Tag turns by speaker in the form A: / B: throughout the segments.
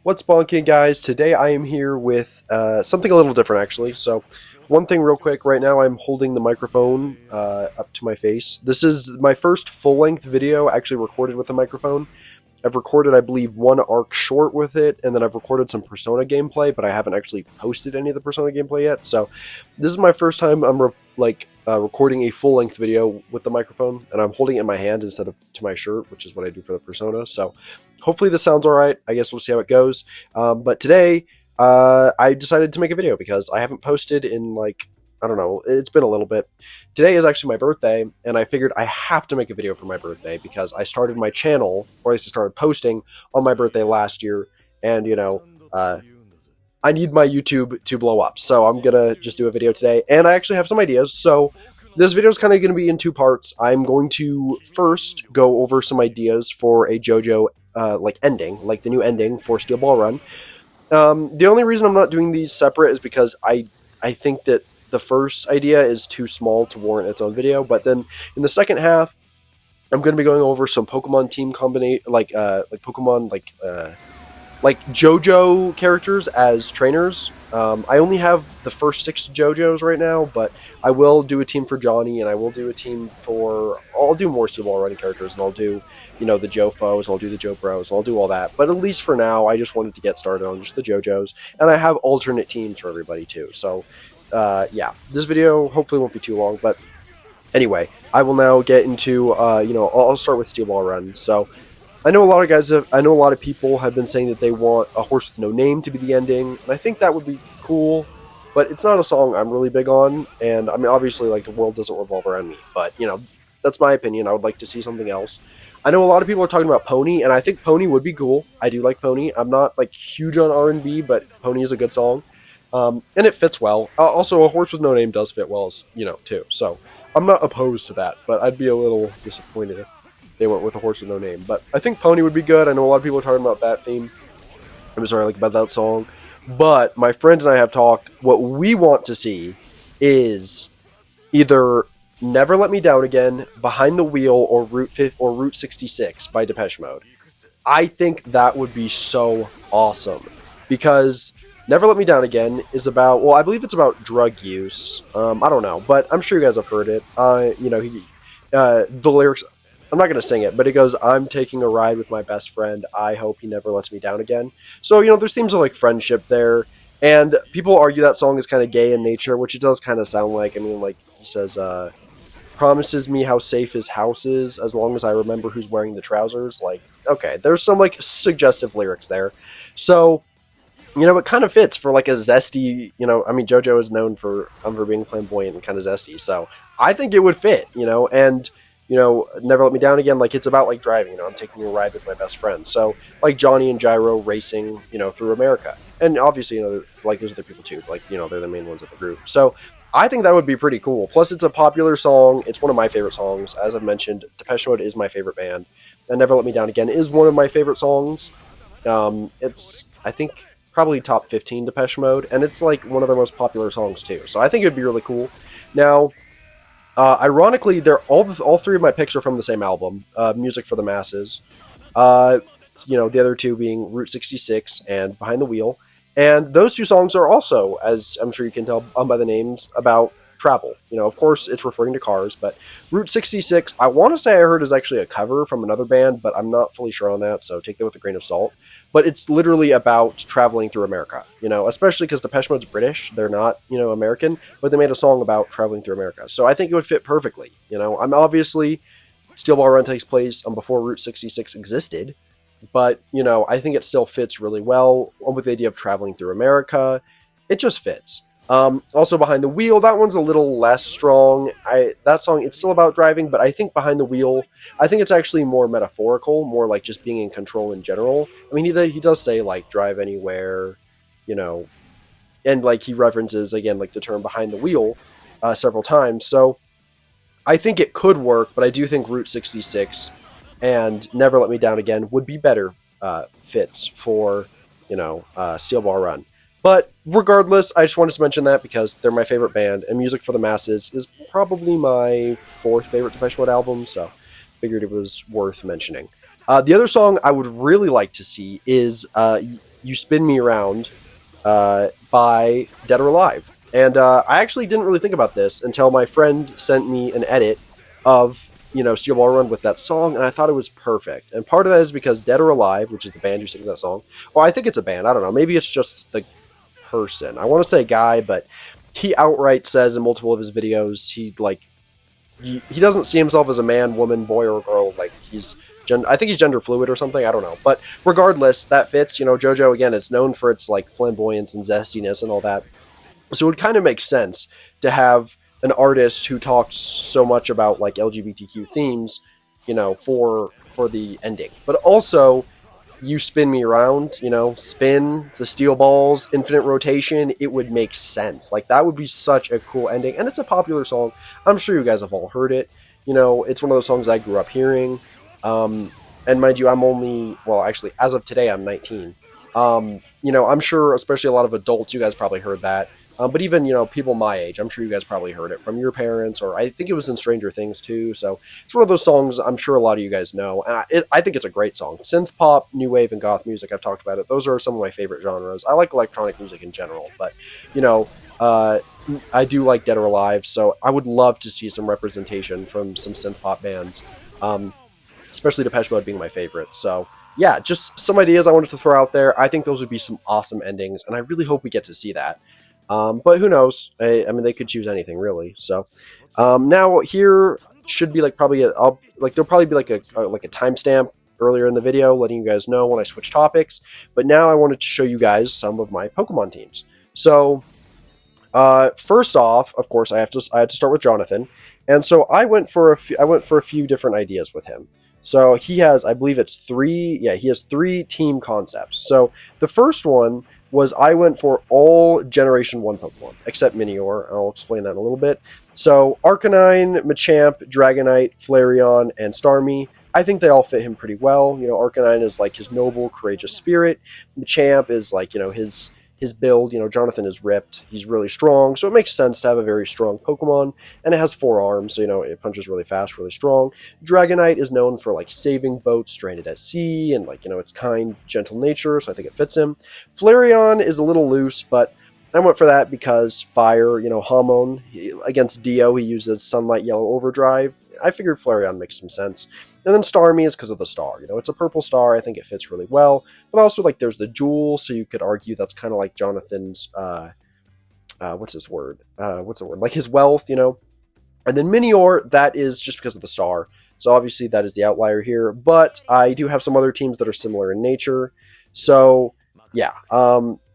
A: What's bonking, guys? Today I am here with something a little different, actually. So, one thing real quick, right now I'm holding the microphone up to my face. This is my first full-length video actually recorded with a microphone. I've recorded, I believe, one Arc short with it, and then I've recorded some Persona gameplay, but I haven't actually posted any of the Persona gameplay yet. So, this is my first time I'm recording a full-length video with the microphone, and I'm holding it in my hand instead of to my shirt, which is what I do for the Persona. So, hopefully this sounds alright. I guess we'll see how it goes. But today, I decided to make a video because I haven't posted in, I don't know, it's been a little bit. Today is actually my birthday, and I figured I have to make a video for my birthday because I started my channel, or at least I started posting on my birthday last year, and, I need my YouTube to blow up, so I'm gonna just do a video today, and I actually have some ideas. So this video is kind of going to be in two parts. I'm going to first go over some ideas for a JoJo ending, like the new ending for Steel Ball Run. The only reason I'm not doing these separate is because I think that the first idea is too small to warrant its own video, but then in the second half, I'm going to be going over some Pokemon team combination, like JoJo characters as trainers. I only have the first 6 JoJos right now, but I will do a team for Johnny, and I will do a team for... I'll do more Steel Ball running characters, and I'll do, the Jofos, and I'll do the Jo Bros, and I'll do all that. But at least for now, I just wanted to get started on just the JoJos, and I have alternate teams for everybody too. So, yeah, this video hopefully won't be too long, but anyway, I will now get into, I'll start with Steel Ball Run. So, I know a lot of people have been saying that they want A Horse with No Name to be the ending, and I think that would be cool, but it's not a song I'm really big on, and I mean, obviously, the world doesn't revolve around me, but, that's my opinion. I would like to see something else. I know a lot of people are talking about Pony, and I think Pony would be cool. I do like Pony. I'm not, huge on R&B, but Pony is a good song, and it fits well. Also, A Horse with No Name does fit well, too, so I'm not opposed to that, but I'd be a little disappointed if they went with A Horse with No Name. But I think Pony would be good. I know a lot of people are talking about that theme. I'm sorry, about that song. But my friend and I have talked. What we want to see is either Never Let Me Down Again, Behind the Wheel, or Route 66 by Depeche Mode. I think that would be so awesome. Because Never Let Me Down Again is about, well, I believe it's about drug use. I don't know, but I'm sure you guys have heard it. The lyrics... I'm not going to sing it, but it goes, I'm taking a ride with my best friend. I hope he never lets me down again. So, there's themes of, friendship there. And people argue that song is kind of gay in nature, which it does kind of sound like. I mean, he says, promises me how safe his house is as long as I remember who's wearing the trousers. Okay, there's some, suggestive lyrics there. So, it kind of fits for, a zesty, JoJo is known for being flamboyant and kind of zesty. So, I think it would fit, and... Never Let Me Down Again, it's about, driving, I'm taking a ride with my best friend. So, Johnny and Gyro racing, through America. And obviously, there's other people too, they're the main ones of the group. So, I think that would be pretty cool. Plus, it's a popular song. It's one of my favorite songs. As I've mentioned, Depeche Mode is my favorite band. And Never Let Me Down Again is one of my favorite songs. It's, I think, probably top 15 Depeche Mode. And it's, one of their most popular songs too. So, I think it would be really cool. Now... ironically, all 3 of my picks are from the same album, Music for the Masses. The other 2 being Route 66 and Behind the Wheel. And those 2 songs are also, as I'm sure you can tell by the names, about travel. Of course, it's referring to cars, but Route 66, I want to say I heard is actually a cover from another band, but I'm not fully sure on that, so take that with a grain of salt. But it's literally about traveling through America, especially because Depeche Mode's British. They're not, American, but they made a song about traveling through America. So I think it would fit perfectly. I'm obviously, Steel Ball Run takes place before Route 66 existed, but, I think it still fits really well with the idea of traveling through America. It just fits. Also Behind the Wheel, that one's a little less strong. That song, it's still about driving, but I think Behind the Wheel, I think it's actually more metaphorical, more just being in control in general. I mean, he does say, drive anywhere, and, he references, again, the term behind the wheel several times. So, I think it could work, but I do think Route 66 and Never Let Me Down Again would be better fits for, Steel Ball Run. But regardless, I just wanted to mention that because they're my favorite band, and Music for the Masses is probably my 4th favorite Depeche Mode album, so figured it was worth mentioning. The other song I would really like to see is You Spin Me Around by Dead or Alive. And I actually didn't really think about this until my friend sent me an edit of, Steel Ball Run with that song, and I thought it was perfect. And part of that is because Dead or Alive, which is the band who sings that song, well, I think it's a band, I don't know, maybe it's just the person. I want to say guy, but he outright says in multiple of his videos, he doesn't see himself as a man, woman, boy, or girl. Like I think he's gender fluid or something. I don't know. But regardless, that fits. JoJo, again, it's known for its like flamboyance and zestiness and all that. So it kind of makes sense to have an artist who talks so much about like LGBTQ themes, for the ending. But also, You Spin Me Around, spin the steel balls, infinite rotation, it would make sense. Like, that would be such a cool ending. And it's a popular song. I'm sure you guys have all heard it. It's one of those songs I grew up hearing. And mind you, I'm only, well, actually, as of today, I'm 19. I'm sure, especially a lot of adults, you guys probably heard that. But even, people my age, I'm sure you guys probably heard it from your parents, or I think it was in Stranger Things too. So it's one of those songs I'm sure a lot of you guys know. And I think it's a great song. Synth pop, new wave, and goth music, I've talked about it. Those are some of my favorite genres. I like electronic music in general, but, I do like Dead or Alive, so I would love to see some representation from some synth pop bands, especially Depeche Mode being my favorite. So yeah, just some ideas I wanted to throw out there. I think those would be some awesome endings, and I really hope we get to see that. But who knows? I mean, they could choose anything really. So now here should be like probably there'll probably be like a timestamp earlier in the video letting you guys know when I switch topics. But now I wanted to show you guys some of my Pokemon teams. So first off, of course, I had to start with Jonathan, and so I went for a few different ideas with him. So he has, I believe it's three. Yeah, he has 3 team concepts. So the first one was I went for all Generation 1 Pokemon, except Minior. I'll explain that in a little bit. So Arcanine, Machamp, Dragonite, Flareon, and Starmie. I think they all fit him pretty well. Arcanine is like his noble, courageous spirit. Machamp is like, his build. Jonathan is ripped. He's really strong, so it makes sense to have a very strong Pokemon. And it has 4 arms, so it punches really fast, really strong. Dragonite is known for like saving boats stranded at sea, and like its kind, gentle nature, so I think it fits him. Flareon is a little loose, but I went for that because fire. Hamon against Dio, he uses Sunlight Yellow Overdrive. I figured Flareon makes some sense. And then Starmie is because of the star. It's a purple star. I think it fits really well. But also, like, there's the jewel, so you could argue that's kind of like Jonathan's, what's his word? Like his wealth, And then Minior, that is just because of the star. So obviously that is the outlier here. But I do have some other teams that are similar in nature. So, yeah.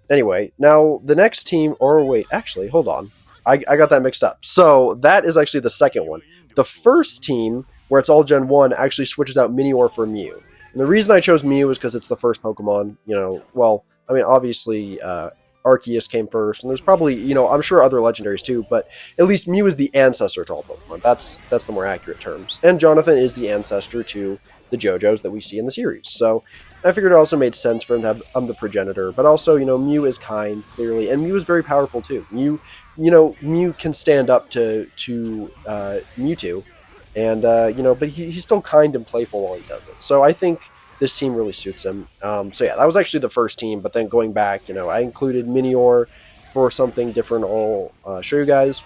A: Anyway, now the next team, or wait, actually, hold on. I got that mixed up. So that is actually the second one. The first team, where it's all Gen 1, actually switches out Minior for Mew. And the reason I chose Mew is because it's the first Pokemon, well, I mean, obviously, Arceus came first, and there's probably, I'm sure other legendaries too, but at least Mew is the ancestor to all Pokemon. That's the more accurate terms. And Jonathan is the ancestor to the JoJos that we see in the series. So I figured it also made sense for him to have the progenitor, but also, Mew is kind, clearly, and Mew is very powerful too. Mew can stand up to Mewtwo, and but he's still kind and playful while he does it. So I think this team really suits him. So yeah, that was actually the first team, but then going back, I included Minior for something different. I'll show you guys.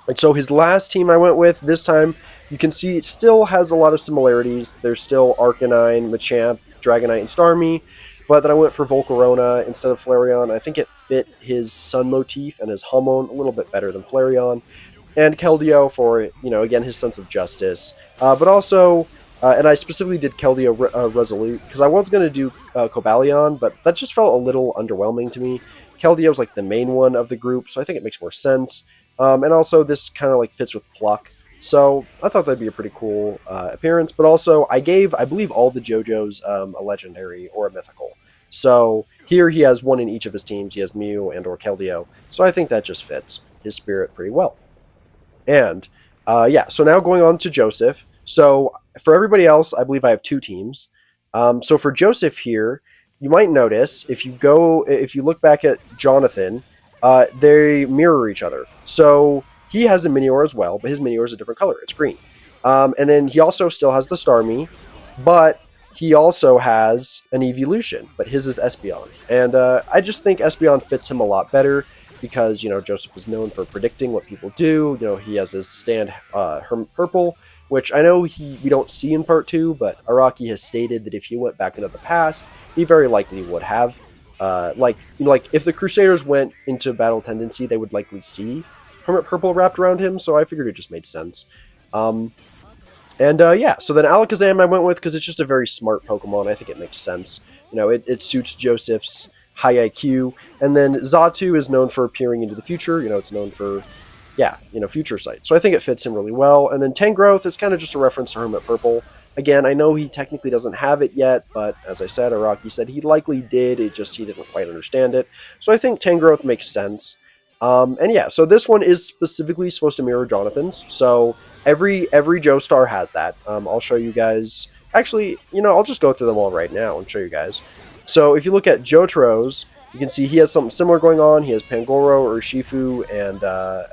A: And so his last team I went with this time, you can see it still has a lot of similarities. There's still Arcanine, Machamp, Dragonite, and Starmie. But then I went for Volcarona instead of Flareon. I think it fit his sun motif and his Hamon a little bit better than Flareon. And Keldeo for, again, his sense of justice. But also, and I specifically did Keldeo Resolute, because I was going to do Cobalion, but that just felt a little underwhelming to me. Keldeo's like the main one of the group, so I think it makes more sense. And also, this kind of like fits with Pluck. So I thought that'd be a pretty cool appearance. But also, I believe, all the JoJos a legendary or a mythical. So here he has one in each of his teams. He has Mew and or Keldeo. So I think that just fits his spirit pretty well. And yeah, so now going on to Joseph. So for everybody else, I believe I have 2 teams. So for Joseph here, you might notice if you look back at Jonathan, they mirror each other. So he has a Minior as well, but his Minior is a different color. It's green. And then he also still has the Starmie, but he also has an evolution, but his is Espeon. And I just think Espeon fits him a lot better because, Joseph is known for predicting what people do. He has his stand Hermit Purple, which I know we don't see in Part 2, but Araki has stated that if he went back into the past, he very likely would have. Like if the Crusaders went into Battle Tendency, they would likely see Hermit Purple wrapped around him, so I figured it just made sense. Yeah, so then Alakazam I went with because it's just a very smart Pokemon. I think it makes sense. It suits Joseph's high IQ. And then Xatu is known for appearing into the future. It's known for, future sight. So I think it fits him really well. And then Tangrowth is kind of just a reference to Hermit Purple. Again, I know he technically doesn't have it yet, but as I said, Araki said he likely did. He didn't quite understand it. So I think Tangrowth makes sense. So this one is specifically supposed to mirror Jonathan's. So every Joestar has that. I'll show you guys. Actually, I'll just go through them all right now and show you guys. So if you look at Jotaro's, you can see he has something similar going on. He has Pangoro, Urshifu, and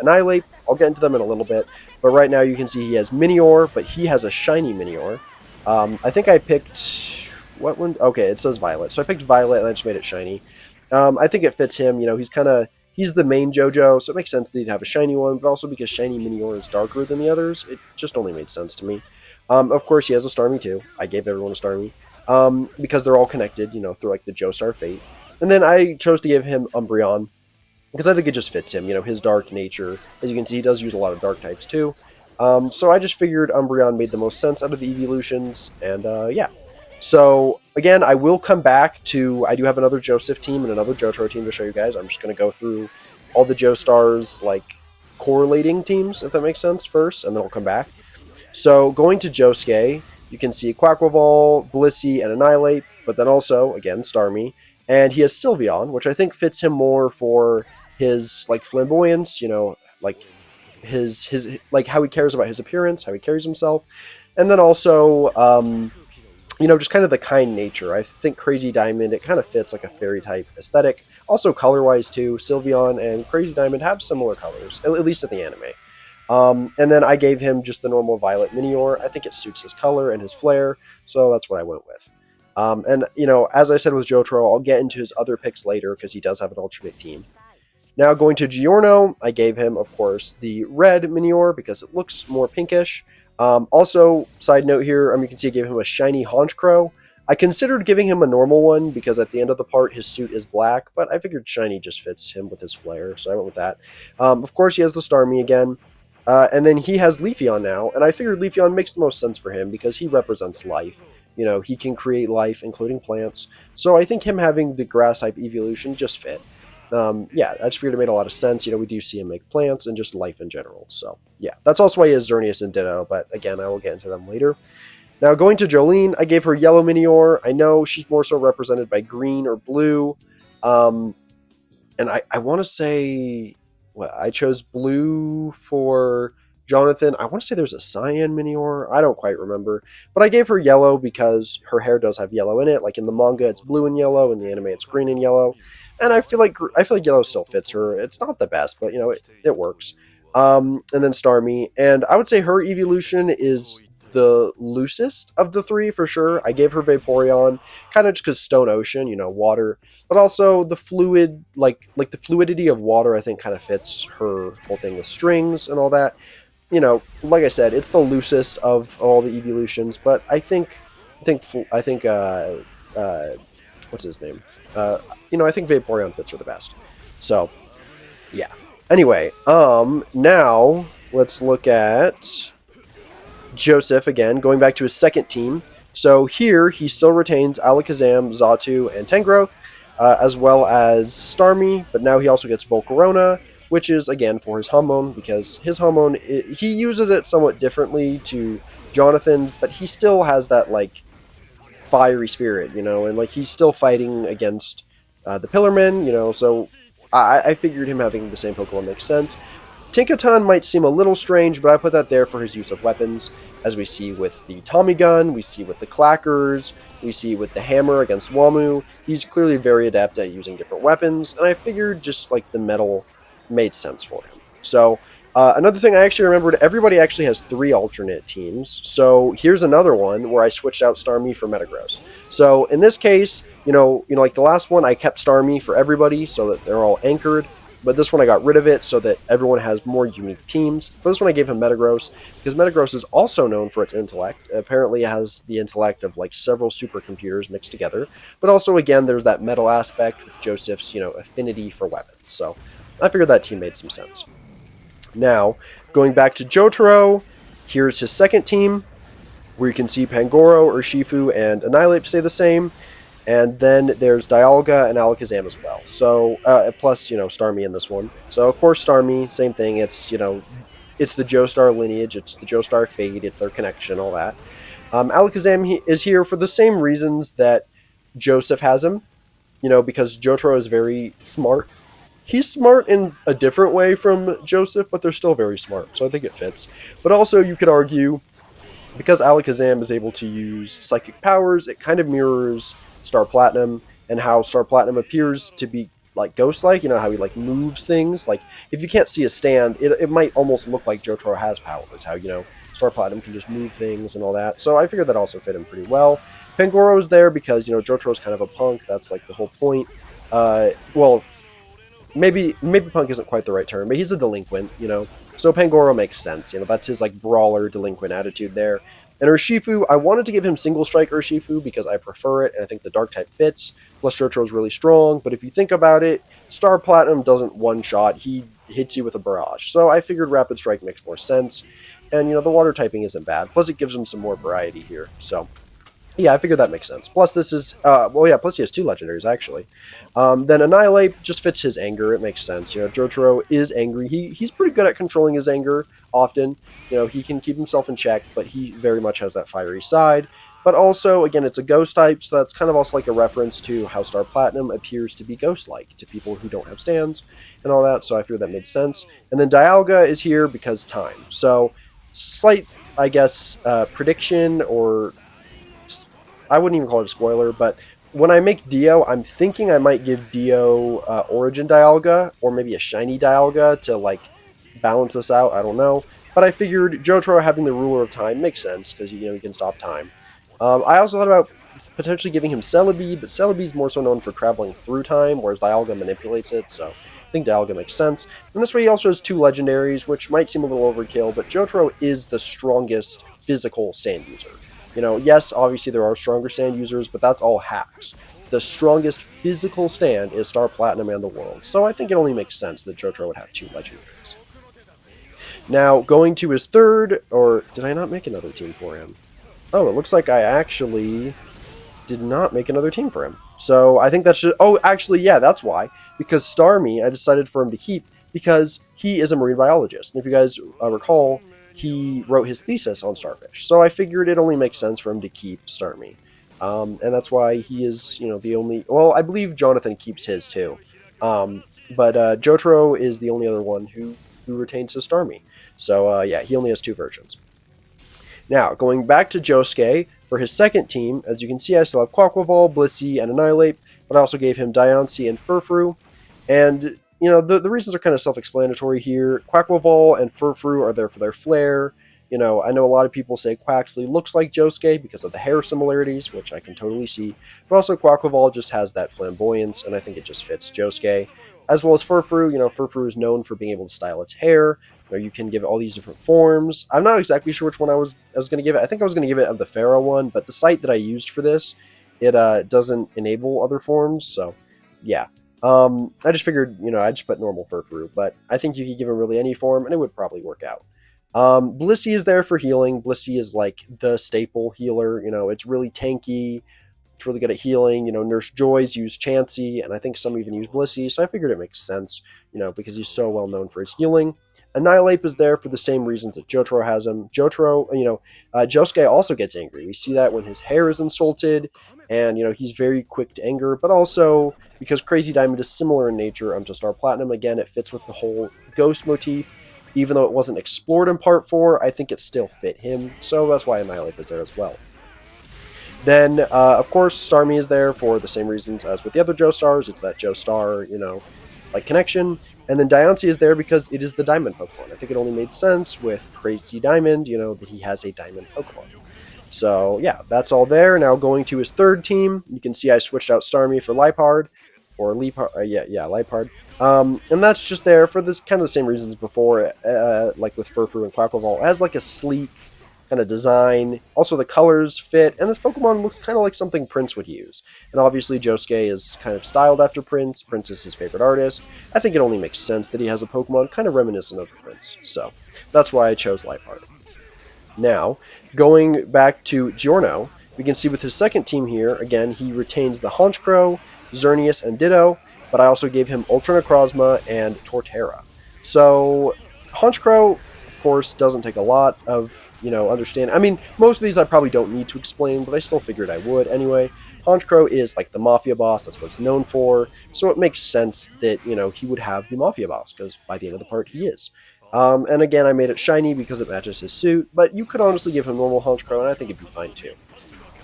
A: Annihilate. I'll get into them in a little bit. But right now you can see he has Minior, but he has a shiny Minior. I think I picked... What one? Okay, it says Violet. So I picked Violet and I just made it shiny. I think it fits him. He's the main JoJo, so it makes sense that he'd have a shiny one, but also because shiny Minior is darker than the others, it just only made sense to me. Of course, he has a Starmie too. I gave everyone a Starmie. Because they're all connected, through like the Joestar fate. And then I chose to give him Umbreon, because I think it just fits him, his dark nature. As you can see, he does use a lot of dark types too. So I just figured Umbreon made the most sense out of the evolutions, and yeah. So, again, I will come back to... I do have another Joseph team and another Jotaro team to show you guys. I'm just going to go through all the Joestars, correlating teams, if that makes sense, first, and then I'll come back. So, going to Josuke, you can see Quaquaval, Blissey, and Annihilate, but then also, again, Starmie. And he has Sylveon, which I think fits him more for his, flamboyance, his how he cares about his appearance, how he carries himself. And then also... just kind of the kind nature. I think Crazy Diamond, it kind of fits like a fairy type aesthetic. Also color-wise too, Sylveon and Crazy Diamond have similar colors, at least in the anime. And then I gave him just the normal Violet Minior. I think it suits his color and his flair, so that's what I went with. As I said with Jotaro, I'll get into his other picks later because he does have an alternate team. Now going to Giorno, I gave him, of course, the red Minior because it looks more pinkish. Also, side note here, you can see I gave him a shiny Honchkrow. I considered giving him a normal one because at the end of the part his suit is black, but I figured shiny just fits him with his flair, so I went with that. Of course, he has the Starmie again, and then he has Leafeon now, and I figured Leafeon makes the most sense for him because he represents life. He can create life, including plants, so I think him having the grass-type evolution just fit. Yeah, I just figured it made a lot of sense. We do see him make plants and just life in general. So, yeah, that's also why he has Xerneas and Ditto, but again, I will get into them later. Now, going to Jolyne, I gave her Yellow Minior. I know she's more so represented by green or blue. And I want to say, I chose blue for Jonathan. I want to say there's a Cyan Minior. I don't quite remember. But I gave her yellow because her hair does have yellow in it. Like in the manga, it's blue and yellow. In the anime, it's green and yellow. And I feel like yellow still fits her. It's not the best, but it works. And then Starmie, and I would say her evolution is the loosest of the three for sure. I gave her Vaporeon, kind of just because Stone Ocean, water, but also the fluid, like the fluidity of water. I think kind of fits her whole thing with strings and all that. Like I said, it's the loosest of all the evolutions, but I think what's his name? I think Vaporeon fits her the best. So, yeah. Anyway, now let's look at Joseph again, going back to his second team. So here, he still retains Alakazam, Xatu, and Tangrowth, as well as Starmie, but now he also gets Volcarona, which is, again, for his Hormone, because his Hormone, he uses it somewhat differently to Jonathan, but he still has that, fiery spirit, and, he's still fighting against the Pillarmen, so I figured him having the same Pokemon makes sense. Tinkaton might seem a little strange, but I put that there for his use of weapons, as we see with the Tommy Gun, we see with the Clackers, we see with the Hammer against Wamu. He's clearly very adept at using different weapons, and I figured just, the metal made sense for him. So, Another thing I actually remembered, everybody actually has 3 alternate teams. So here's another one where I switched out Starmie for Metagross. So in this case, like the last one, I kept Starmie for everybody so that they're all anchored. But this one I got rid of it so that everyone has more unique teams. For this one I gave him Metagross, because Metagross is also known for its intellect. Apparently it has the intellect of like several supercomputers mixed together. But also, again, there's that metal aspect with Joseph's, affinity for weapons. So I figured that team made some sense. Now, going back to Jotaro, here's his second team, where you can see Pangoro, Urshifu, and Annihilape stay the same. And then there's Dialga and Alakazam as well. So, plus, Starmie in this one. So, of course, Starmie, same thing. It's, it's the Joestar lineage. It's the Joestar fate. It's their connection, all that. Alakazam is here for the same reasons that Joseph has him. Because Jotaro is very smart. He's smart in a different way from Joseph, but they're still very smart. So I think it fits. But also, you could argue, because Alakazam is able to use psychic powers, it kind of mirrors Star Platinum, and how Star Platinum appears to be like ghost-like, how he like moves things. Like, if you can't see a stand, it might almost look like Jotaro has powers, how, Star Platinum can just move things and all that. So I figured that also fit him pretty well. Pangoro's there because, Jotaro's kind of a punk, that's like the whole point. Well, maybe punk isn't quite the right term, but he's a delinquent, So Pangoro makes sense, that's his like brawler delinquent attitude there. And Urshifu, I wanted to give him single strike Urshifu because I prefer it, and I think the dark type fits. Plus Jotaro's really strong, but if you think about it, Star Platinum doesn't one-shot, he hits you with a barrage. So I figured Rapid Strike makes more sense, and the water typing isn't bad. Plus it gives him some more variety here, so yeah, I figured that makes sense. Plus this is, plus he has 2 legendaries, actually. Then Annihilape just fits his anger, it makes sense. Jotaro is angry. He's pretty good at controlling his anger, often. He can keep himself in check, but he very much has that fiery side. But also, again, it's a ghost type, so that's kind of also like a reference to how Star Platinum appears to be ghost-like to people who don't have stands and all that, so I figured that made sense. And then Dialga is here because time. So, slight, I guess, prediction, or I wouldn't even call it a spoiler, but when I make Dio, I'm thinking I might give Dio Origin Dialga, or maybe a Shiny Dialga to, like, balance this out, I don't know. But I figured Jotaro having the Ruler of Time makes sense, because, he can stop time. I also thought about potentially giving him Celebi, but Celebi's more so known for traveling through time, whereas Dialga manipulates it, so I think Dialga makes sense. And this way he also has 2 legendaries, which might seem a little overkill, but Jotaro is the strongest physical stand user. Yes, obviously there are stronger stand users, but that's all hacks. The strongest physical stand is Star Platinum and the world, so I think it only makes sense that Jotaro would have 2 legendaries. Now, going to his third, or did I not make another team for him? Oh, it looks like I actually did not make another team for him. So I think that should... Oh, actually, yeah, that's why. Because Starmie, I decided for him to keep, because he is a marine biologist. And if you guys recall, he wrote his thesis on starfish. So I figured it only makes sense for him to keep Starmie. And that's why he is, the only... Well, I believe Jonathan keeps his, too. But Jotaro is the only other one who retains his Starmie. So, yeah, he only has 2 versions. Now, going back to Josuke, for his second team, as you can see, I still have Quaquaval, Blissey, and Annihilape, but I also gave him Diancie and Furfrou. And, the reasons are kind of self-explanatory here. Quaquaval and Furfrou are there for their flair. I know a lot of people say Quaxley looks like Josuke because of the hair similarities, which I can totally see. But also Quaquaval just has that flamboyance, and I think it just fits Josuke. As well as Furfrou, Furfrou is known for being able to style its hair. You can give it all these different forms. I'm not exactly sure which one I was going to give it. I think I was going to give it the Pharaoh one, but the site that I used for this, it doesn't enable other forms, so yeah. I just figured, I'd just put normal Furfrou, but I think you could give him really any form, and it would probably work out. Blissey is there for healing. Blissey is like the staple healer. It's really tanky. It's really good at healing. Nurse Joy's use Chansey, and I think some even use Blissey, so I figured it makes sense, because he's so well known for his healing. Annihilape is there for the same reasons that Jotaro has him. Josuke also gets angry. We see that when his hair is insulted, and, he's very quick to anger, but also, because Crazy Diamond is similar in nature to Star Platinum, again, it fits with the whole ghost motif. Even though it wasn't explored in Part 4, I think it still fit him, so that's why Annihilape is there as well. Then, of course, Starmie is there for the same reasons as with the other Joestars. It's that Joestar, like connection. And then Diancie is there because it is the Diamond Pokemon. I think it only made sense with Crazy Diamond, that he has a Diamond Pokemon. So yeah, that's all there. Now going to his third team, you can see I switched out Starmie for Liepard, or Liepard, Liepard. And that's just there for this kind of the same reasons before, like with Furfrou and Quaquaval. It has like a sleek kind of design. Also, the colors fit, and this Pokemon looks kind of like something Prince would use. And obviously, Josuke is kind of styled after Prince. Prince is his favorite artist. I think it only makes sense that he has a Pokemon kind of reminiscent of Prince. So that's why I chose Liepard. Now, going back to Giorno, we can see with his second team here, again, he retains the Honchkrow, Xerneas, and Ditto, but I also gave him Ultra Necrozma and Torterra. So, Honchkrow, of course, doesn't take a lot of, understand. I mean, most of these I probably don't need to explain, but I still figured I would anyway. Honchkrow is like the Mafia boss, that's what it's known for, so it makes sense that, he would have the Mafia boss, because by the end of the part, he is. And again, I made it shiny because it matches his suit, but you could honestly give him normal Honchkrow, and I think it'd be fine too.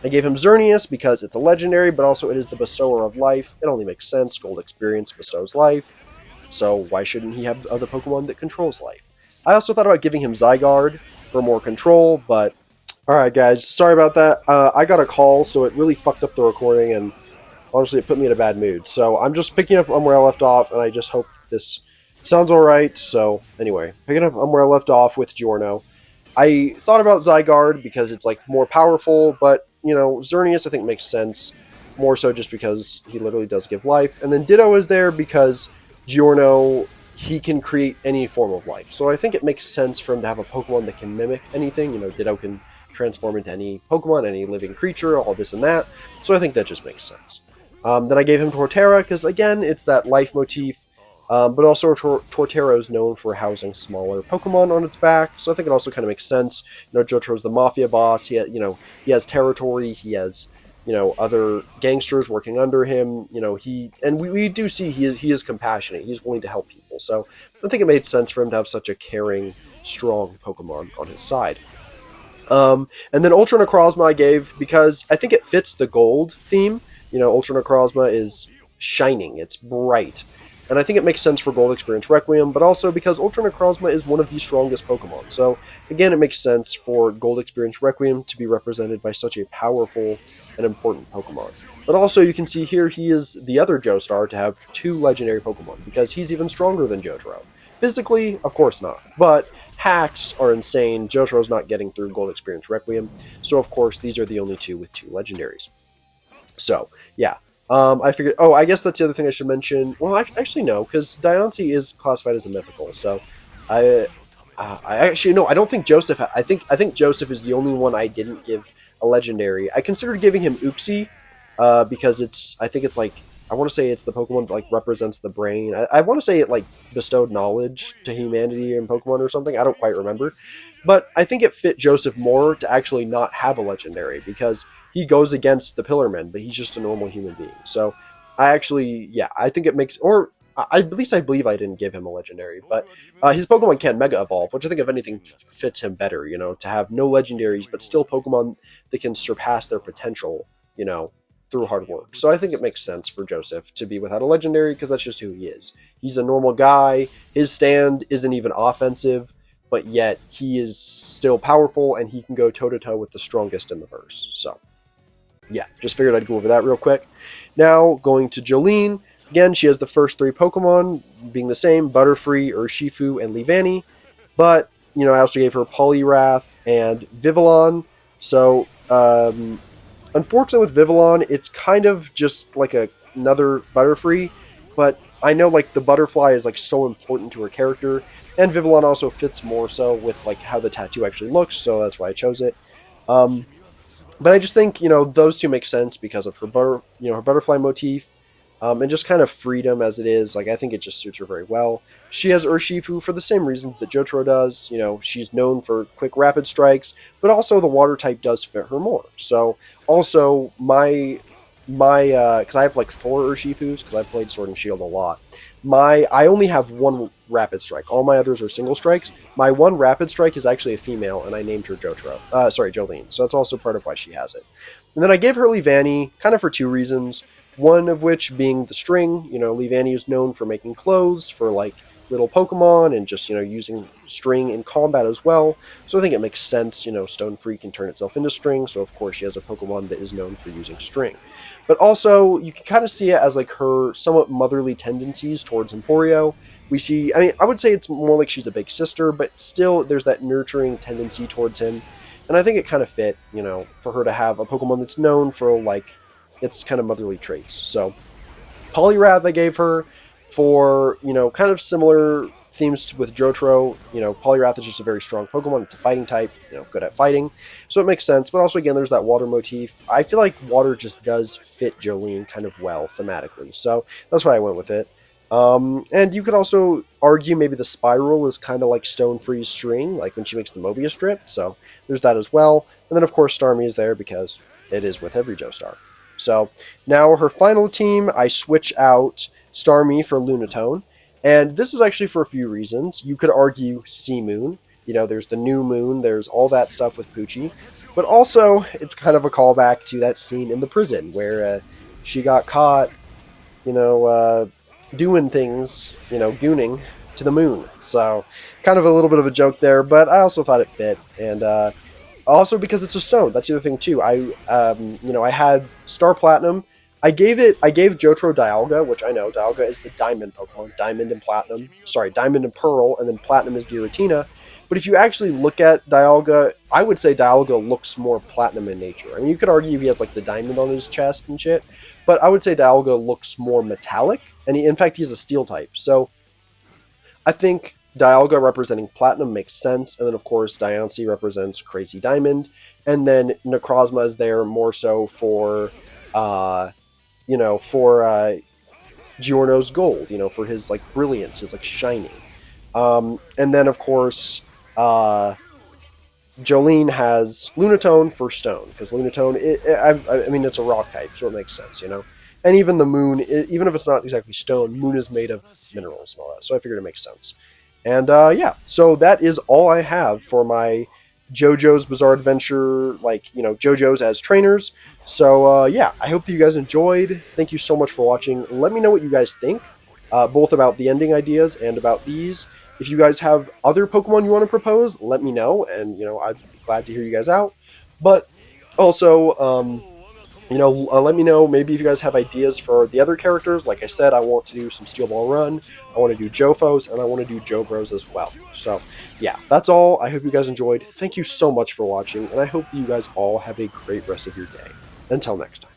A: I gave him Xerneas because it's a legendary, but also it is the bestower of life. It only makes sense. Gold experience bestows life, so why shouldn't he have other Pokemon that controls life? I also thought about giving him Zygarde for more control, but alright guys, sorry about that. I got a call, so it really fucked up the recording, and honestly it put me in a bad mood. So I'm just picking up on where I left off, and I just hope this sounds alright. So anyway, picking up on where I left off with Giorno. I thought about Zygarde because it's like more powerful, but Xerneas I think makes sense, more so just because he literally does give life. And then Ditto is there because Giorno, he can create any form of life. So I think it makes sense for him to have a Pokemon that can mimic anything. Ditto can transform into any Pokemon, any living creature, all this and that. So I think that just makes sense. Then I gave him Torterra because, again, it's that life motif. But also Torterra is known for housing smaller Pokemon on its back, so I think it also kind of makes sense. Jotaro's the Mafia boss. He has territory. He has, other gangsters working under him. We do see he is compassionate. He's willing to help people. So I think it made sense for him to have such a caring, strong Pokemon on his side. And then Ultra Necrozma I gave because I think it fits the gold theme. Ultra Necrozma is shining. It's bright. And I think it makes sense for Gold Experience Requiem, but also because Ultra Necrozma is one of the strongest Pokemon. So, again, it makes sense for Gold Experience Requiem to be represented by such a powerful and important Pokemon. But also, you can see here, he is the other Joestar to have 2 legendary Pokemon, because he's even stronger than Jotaro. Physically, of course not, but hacks are insane. Jotaro's not getting through Gold Experience Requiem, so of course, these are the only 2 with 2 legendaries. So, yeah. I figured, I guess that's the other thing I should mention. Well, actually, no, because Diancie is classified as a mythical, so I actually, no, I don't think Joseph, I think Joseph is the only one I didn't give a legendary. I considered giving him Uxie, because I think it's like, I want to say it's the Pokemon that, like, represents the brain. I want to say it, like, bestowed knowledge to humanity in Pokemon or something. I don't quite remember. But I think it fit Joseph more to actually not have a legendary, because he goes against the Pillarmen, but he's just a normal human being. So I think it makes, or at least I believe I didn't give him a legendary, but his Pokemon can Mega Evolve, which I think, if anything, fits him better, to have no legendaries, but still Pokemon that can surpass their potential, through hard work. So I think it makes sense for Joseph to be without a legendary, because that's just who he is. He's a normal guy. His stand isn't even offensive, but yet he is still powerful, and he can go toe-to-toe with the strongest in the verse. So, yeah, just figured I'd go over that real quick. Now, going to Jolyne. Again, she has the first 3 Pokemon, being the same, Butterfree, Urshifu, and Leavanny. But, I also gave her Poliwrath and Vivillon. So, unfortunately with Vivillon, it's kind of just like another Butterfree, but I know, like, the butterfly is, like, so important to her character, and Vivillon also fits more so with, like, how the tattoo actually looks, so that's why I chose it. But I just think, those 2 make sense because of her her butterfly motif, and just kind of freedom as it is. Like, I think it just suits her very well. She has Urshifu for the same reason that Jotaro does. She's known for quick rapid strikes, but also the water type does fit her more. So, also, my because I have like 4 Urshifus, because I've played Sword and Shield a lot. I only have 1 rapid strike. All my others are single strikes. My 1 rapid strike is actually a female, and I named her Jolyne. So that's also part of why she has it. And then I gave her Leavanny, kind of for 2 reasons. One of which being the string. Leavanny is known for making clothes for like little Pokemon and just, using string in combat as well. So I think it makes sense, Stone Free can turn itself into string, so of course she has a Pokemon that is known for using string. But also, you can kind of see it as like her somewhat motherly tendencies towards Emporio. We see, I mean, I would say it's more like she's a big sister, but still there's that nurturing tendency towards him. And I think it kind of fit, for her to have a Pokemon that's known for like its kind of motherly traits. So Poliwrath I gave her for, kind of similar themes with Jotaro. Poliwrath is just a very strong Pokemon. It's a fighting type, good at fighting. So it makes sense. But also, again, there's that water motif. I feel like water just does fit Jolyne kind of well thematically. So that's why I went with it. And you could also argue maybe the spiral is kind of like Stone Free's string, like when she makes the Mobius strip. So there's that as well. And then, of course, Starmie is there because it is with every Joestar. So now her final team, I switch out Starmie for Lunatone. And this is actually for a few reasons. You could argue Sea Moon. There's the new moon. There's all that stuff with Poochie. But also, it's kind of a callback to that scene in the prison where she got caught, doing things, gooning to the moon. So kind of a little bit of a joke there, but I also thought it fit. And also because it's a stone. That's the other thing too. I had Star Platinum. I gave Jotaro Dialga, which I know Dialga is the diamond Pokemon, Diamond and Platinum. Sorry, Diamond and Pearl, and then Platinum is Giratina. But if you actually look at Dialga, I would say Dialga looks more Platinum in nature. I mean, you could argue he has like the diamond on his chest and shit, but I would say Dialga looks more metallic, and in fact, he's a steel type. So I think Dialga representing Platinum makes sense, and then of course Diancie represents Crazy Diamond, and then Necrozma is there more so for Giorno's gold, for his like brilliance, his like shining. And then of course Jolyne has Lunatone for stone, because Lunatone, I mean, it's a rock type, so it makes sense, And even the moon, even if it's not exactly stone, moon is made of minerals and all that, so I figured it makes sense. And yeah, so that is all I have for my JoJo's Bizarre Adventure, JoJo's as trainers. So yeah, I hope that you guys enjoyed. Thank you so much for watching. Let me know what you guys think, both about the ending ideas and about these. If you guys have other Pokemon you want to propose, let me know, and I'd be glad to hear you guys out. But also, let me know maybe if you guys have ideas for the other characters. Like I said, I want to do some Steel Ball Run, I want to do Jofos, and I want to do Jobros as well. So yeah, that's all. I hope you guys enjoyed. Thank you so much for watching, and I hope that you guys all have a great rest of your day. Until next time.